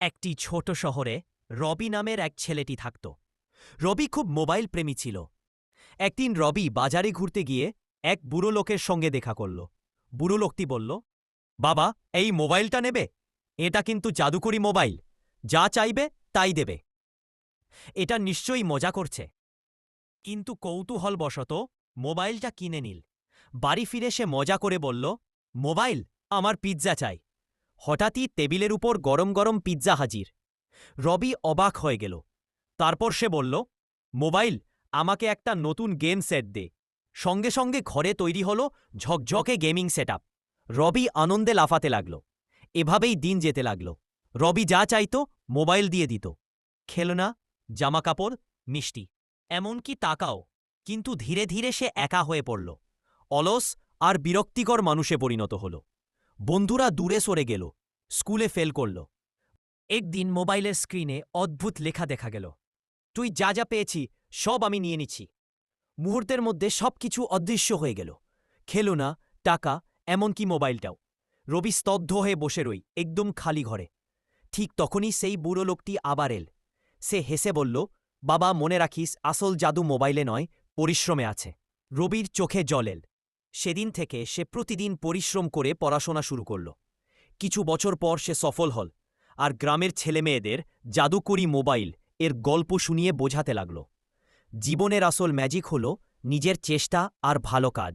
একটি ছোট শহরে রবি নামের এক ছেলেটি থাকত। রবি খুব মোবাইল প্রেমী ছিল। একদিন রবি বাজারে ঘুরতে গিয়ে এক বুড়ো লোকের সঙ্গে দেখা করল। বুড়ো লোকটি বলল, বাবা, এই মোবাইলটা নেবে? এটা কিন্তু জাদুকরি মোবাইল, যা চাইবে তাই দেবে। এটা নিশ্চয়ই মজা করছে। কিন্তু কৌতূহলবশত মোবাইলটা কিনে নিল। বাড়ি ফিরে সে মজা করে বলল, মোবাইল, আমার পিৎজা চাই। হঠাৎই টেবিলের উপর গরম গরম পিৎজা হাজির। রবি অবাক হয়ে গেল। তারপর সে বলল, মোবাইল, আমাকে একটা নতুন গেম সেট দে। সঙ্গে সঙ্গে ঘরে তৈরি হলো ঝকঝকে গেমিং সেটআপ। রবি আনন্দে লাফাতে লাগল। এভাবেই দিন যেতে লাগল। রবি যা চাইত মোবাইল দিয়ে দিত। খেলনা, জামাকাপড়, মিষ্টি, এমনকি টাকাও। কিন্তু ধীরে ধীরে সে একা হয়ে পড়ল। অলস আর বিরক্তিকর মানুষে পরিণত হল। বন্ধুরা দূরে সরে গেল। স্কুলে ফেল করল। একদিন মোবাইলের স্ক্রিনে অদ্ভুত লেখা দেখা গেল, তুই যা যা পেয়েছি সব আমি নিয়ে নিচ্ছি। মুহূর্তের মধ্যে সবকিছু অদৃশ্য হয়ে গেল। খেলনা, টাকা, এমনকি মোবাইলটাও। রবি স্তব্ধ হয়ে বসে রই একদম খালি ঘরে। ঠিক তখনই সেই বুড়ো লোকটি আবার এল। সে হেসে বলল, বাবা, মনে রাখিস, আসল জাদু মোবাইলে নয়, পরিশ্রমে আছে। রবির চোখে জল এল। সেদিন থেকে সে প্রতিদিন পরিশ্রম করে পড়াশোনা শুরু করল। কিছু বছর পর সে সফল হল, আর গ্রামের ছেলেমেয়েদের জাদুকরি মোবাইল এর গল্প শুনিয়ে বোঝাতে লাগল, জীবনের আসল ম্যাজিক হল নিজের চেষ্টা আর ভালো কাজ।